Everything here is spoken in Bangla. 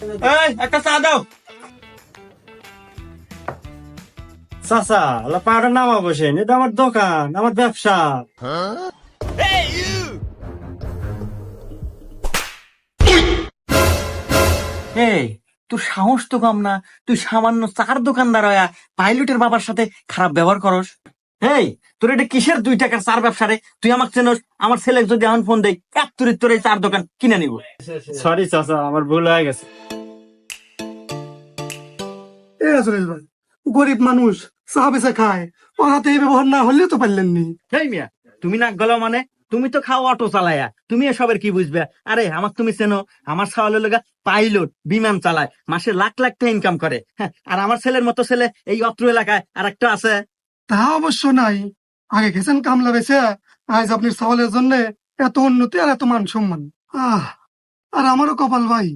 এই একটা চা দাও। চাচা আল্লাহ পাহাড়ের নামা বসেন, এটা আমার দোকান, আমার ব্যবসা। এই তোর সাহস তো কম না, তুই সামান্য চার দোকানদার হইয়া পাইলটের বাবার সাথে খারাপ ব্যবহার করস। এই তোর এটা কিসের 2 টাকার চার ব্যবসা রে? তুই আমাকে চেনস? আমার ছেলে যদি এখন ফোন দেয় এক তুরির তোর এই চার দোকান কিনে নিব। সরি চাচা, আমার ভুল হয়ে গেছে। এ সুরেশ ভাই, গরিব মানুষ চা বেচা খায়, ওর হাতে এই ব্যবহার না হলে তো পারলেন নি। হেই মিয়া, তুমি নাক গলাও মানে? তুমি তো খাও অটো চালায়া, তুমি এসবের কি বুঝবে? আরে আমাকে তুমি চেনো? আমার ছাওয়ালের লগা পাইলট বিমান চালায়, মাসে লাখ লাখ টাকা ইনকাম করে। হ্যাঁ, আর আমার ছেলের মতো ছেলে এই অত্র এলাকায় আর একটা আছে। তা অবশ্য নাই, আগে গেছেন কামলা বেচে, আজ আপনার সওয়ালের জন্য এত উন্নতি আর এত মান সম্মান। আর আমারও কপাল ভাই,